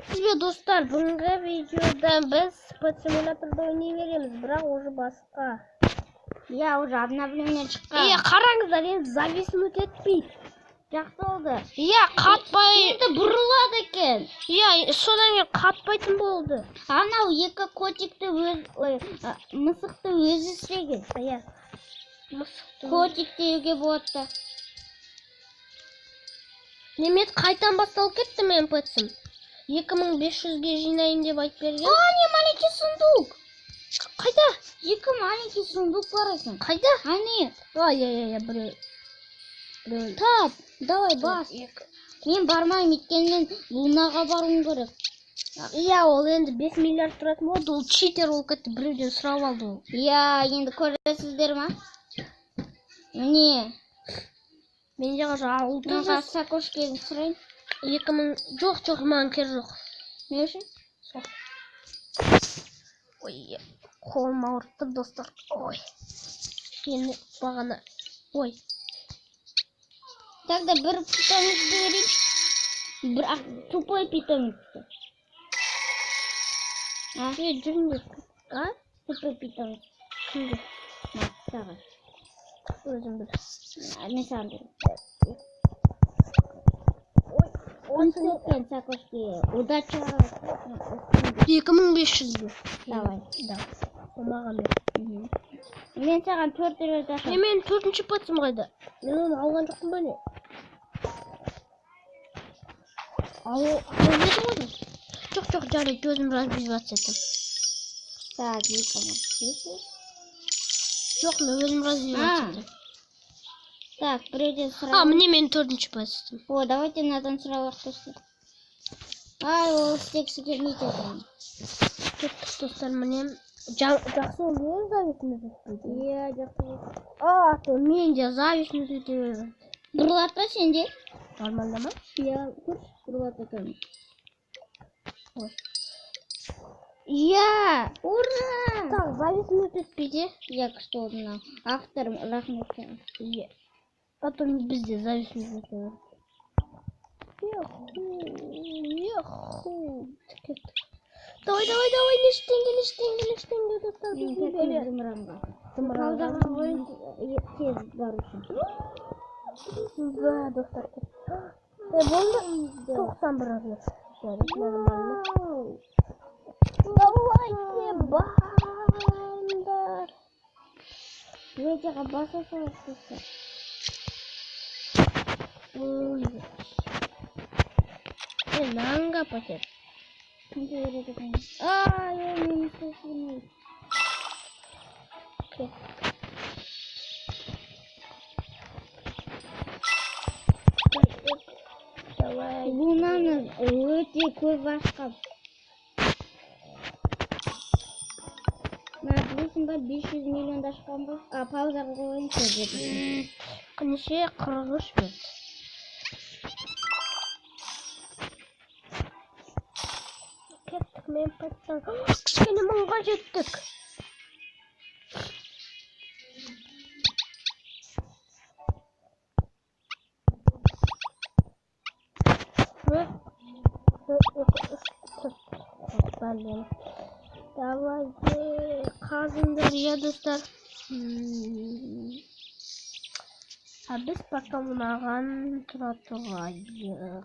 Саламатсызбы достар, бүгінгі видеода біз Pet Simulator'da ойнай береміз, бірақ уже басқа. Я уже обновление шыққан. Қараңыздар, енді зависнуть етпейді. Жақсы болды. Қатпай. Енді бұрылады екен. Содан кейін қатпайтын болды. Анау екі котикті мысықты өзі істеген. Котик деуге болады. Немет қайтан басталып кетті мен Pet'ім. 2500-ге жинайын деп айтып берген. Не маленький сундук. Қайда? Екі маленький сундук бар екен. Қайда? Ане. Біреу. Тап, давай бас. Мен бармайым, еткенмен Лунаға баруым керек. Ол енді 5 миллиард тұратын болды, ол читер ол кетті, біреуден сұрап алды ол. Енді көресіздер ма? Міне. Мен жаға ауылды Маған сакошкені сұрайын. 2000 жоқ, маған кер жоқ. Не үшін? Ой, қолым ауыртты достар. Ой. Енді бағана. Ой. Тогда бір питомецті берейін. Бірақ тупой питомецті. Жүріңдер. Тупой питомец. Кімге? Саған. Өзім бір. Мен саған берейін. Кен сакошки. Удача. 2500 Давай. Да. Маған бер. Мен саған 4 рет ашам. Мен 4-ші Pet'ім қайда? Мен оны алған жоқпын ба не? Алып еді ғой? Жоқ, жарайды, өзім развиваться. Так, Жоқ, мен өзім развиваться. Так, біреуден сұрау. Міне мен 4-ші Pet'ім. Давайте надан сұрау ақтырсын. Ол істегісі келмейді екен. Кеттік достар, міне. Жақсы ол мен зависіміз өтпейді. Жақсы. Мен де зависіміз өтпейді. Бұрылат па сенде? Нормально ма? Көрші бұрылат екен. Ура! Так, зависіміз өтпейді. Күшті олдың. Авторым, рахмет. Потом бізде зависіміз өтпейді. Давай, нештенге, достар, бізге бере. Зымыранға тез бар үшін. Достар. Болды? 91 размер. Нормально. Давайте, бандар. Өтеға баса салып. Нанга пакет. Кімде өреді екен? Мен істесілмейді. Лунаны өте көп ашқап. Білесің ба, 500 миллионда ашқан ба? Паузаға қойын көзді. Қанеше 43 бет. Кеттік мен Pet'тен. Кішкене мыңға жеттік. Давайте қазыңдар, достар. Біз пока мұнаған тұра тұрайық.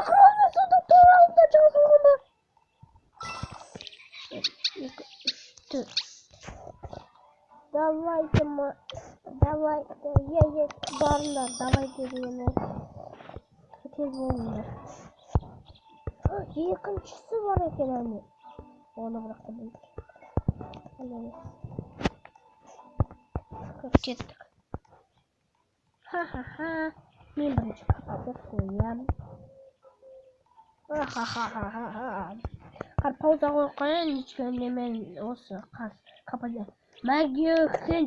Кроме сундук туралы жазылған ба? 2, 3, 4. Давайте, барындар, давайте деген ол. Тез болыңдар. Екіншісі бар екен әне. Оны бірақта білдір. Кеттік. Ха-ха-ха. Мен бірінші қапады қоям. Пауза қойын, ешкенде мен осы қапады. Мәгеукен.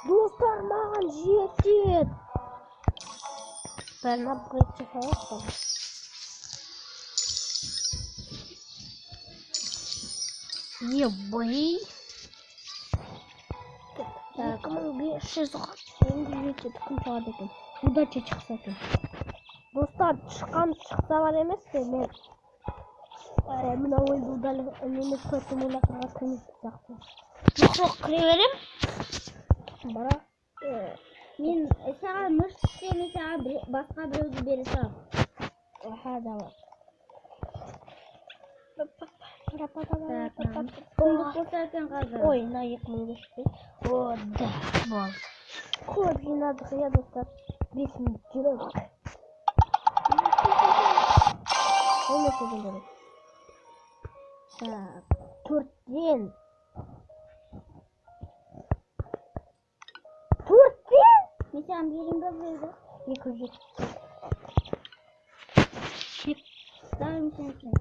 Достар, маған жетет. Бәрін апгрейд жасалып па? 2500 енді жетеді, күн шығады екен. Удача шықса екен. Достар, шықса бар емес пе, мен мына ойынды удал немес көтім ойлақырға көмек сияқты. Жоқ, кіре берем. Бара. Мен саған мышт істеме, саған басқа біреуді бере сал. Аха, давай. Кімдік болса екен қазір? Ой, на 2005. О, да, болды. Көп жинадық, я достар. 5000 жүрек. Ол не сөзін береді? Так, 4-ден. 4-ден? Мен саған берейін бе біреуді? 200. Давай мен сені екен.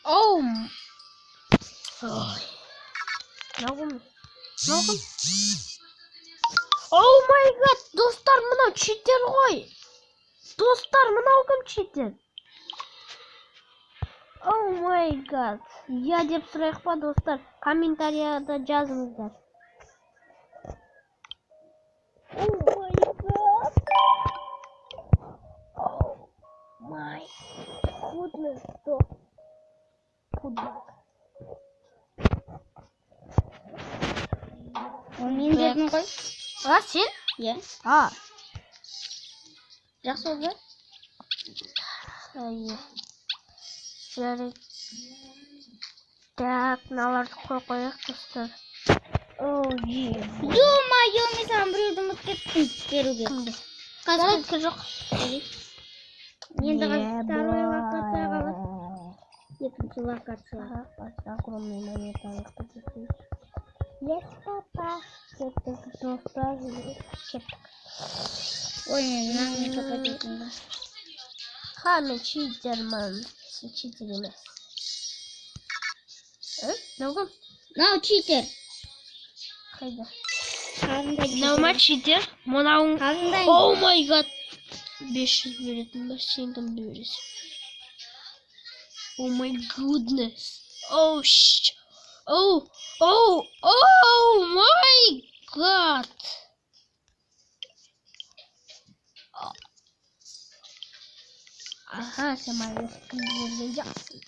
Оу! Нағым? Оу май гад! Достар, мынау читер ғой! Достар, мынау кім читер? Оу май гад! Я деп сұрайық па, достар? Комментарияда жазыңыздар. Оу май гад! Оу май goodness, Ол мен дедім ғой. А, сен? Иә. А. Жақсы болды. Жарайды. Так, мыналарды қояйық достар. Оу, Ё-моё, мен саған біреуді ұмытып кеттім беруге. Жарайды, жоқ. Енді второй локацияға бас. Екінші локацияға. Огромный монетаны қытып. Yes, папа. Кеттік, достар. Кеттік. Ой, мен не попадетін ба? Ха, мен читермін. Сен читер емес. Науғым? Нау читер. Қайда? Наума читер? Мынауың. Қабындайын. Оу май гад. 500 беретін ба, сен кімді бересің? О май гуднес. Оу май гад. Аха, сен маған ешкімді берген жоқсың.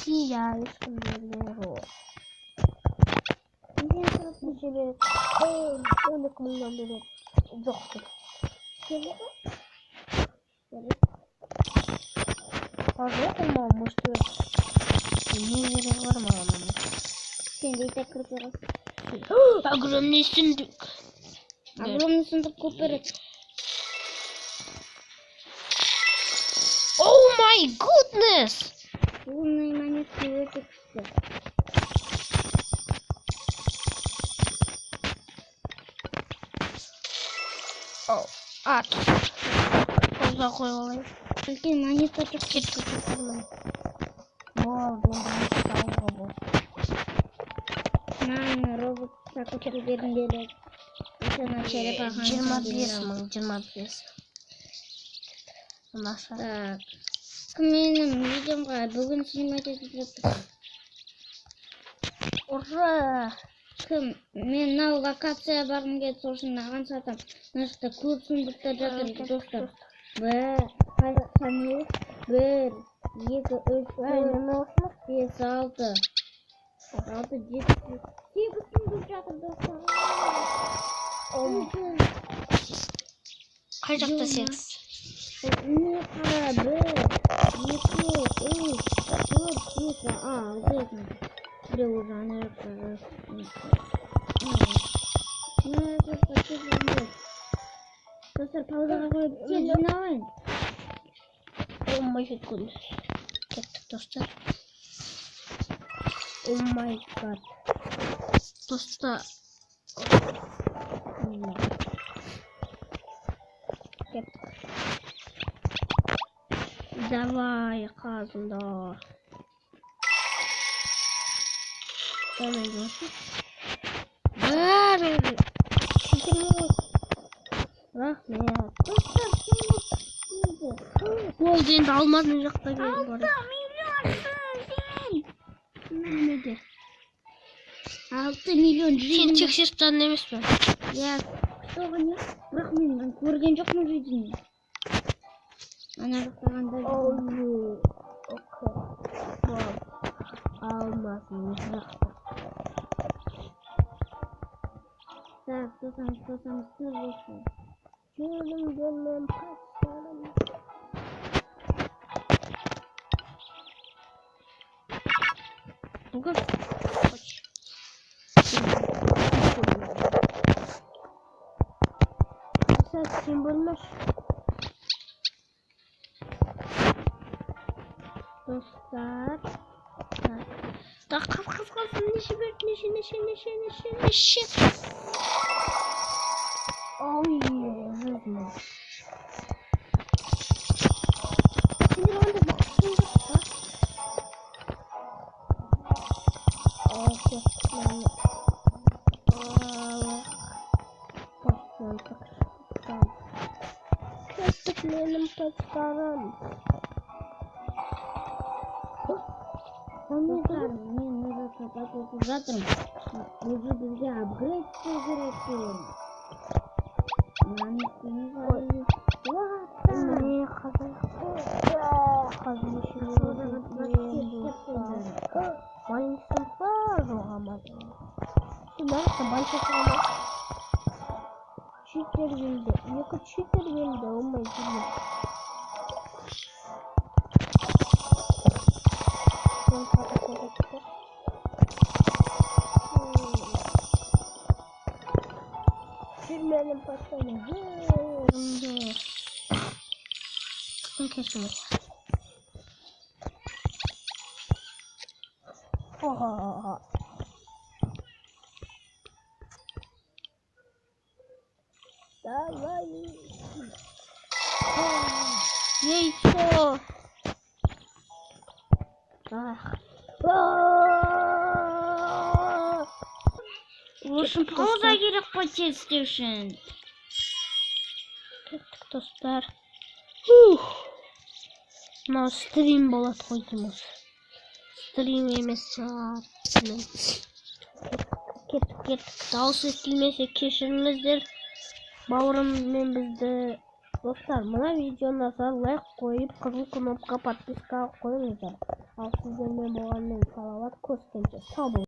Иә, ешкімді берген жоқ. Неше береді? 12 мыңнан береді. Жоқ деп. Жоқ, олмау мұшты. Не керек бар маған оны? Сен дейті кірпері. Огромный сундук. Огромный сундук көп береді. Оу май гуднес! Умный монетки өте күшті. Қолға қой олай. Үлкен монета жоқ. Кетті. Болды, енді алға бол. Мана робот сақып берін деді. Өтіна черепаханы 25 мың, 25. Наша. Так. Менің видеомға бүгін снимать етіп жатыр. Ура! Кім? Мен мынау локация барғым келді, сол үшін маған сатам. Мына жақта көп сундуктар жатыр, достар. Қане? 1, 2, 3, 4, 5, 6, 7, 8 сундук жатыр, достар. Қай жақта 8? Не қара, 1, 2, 3, 4, 5, алды. Біреу ана жақта. Достар, паузаға қойып тез жиналайын. О май гуднес. Кеттік достар. О май гад. Достар. Кеттік. Давай, қазында. Давай, достар. Рахмет. Достар, сундук келді. Болды, енді алмадың жақта келді. 6 миллион сен! Неде? 6 миллион Сен жиын. тексеріп тан емес пе? Я, что не? Бірақ мен көрген жоқпын видеоны. Ана жақта қандай Окей. Алмасын жақта. Так, тосаңыз тез болсын. Жүріңдер мен паштарым. Бүгін сен бөлмеш. Достар. Так, қыз. Неше берді, неше. Ой, жизнь. Сендер онда бақытсың жоқ па? Кеттік менің почтарым. Достар, мен өзі сапат етіп жатырмын. Өзі бізге апгрейд істеу керек қой. Міне қазір маленький сынықта жоғамады. Бәрі большой сынықта. Читер келді. Екі читер келді. Олмай келді. Жүрменің паштаны жүрімді. Кешіміз. Давай. Яйцо. В общем, пауза керек қой тез істеу үшін. Кеттік достар. Мынау стрим болады ғой дейміз. Стрим емес шығар. Кеттік. Дауыс естілмесе кешіріңіздер. Бауырыммен бізді. Достар, мына видеоны лайк қойып, қызыл кнопка подписка қойыңыздар. Ал сіздермен болғанмен салауат, көшкенше сау болыңыздар.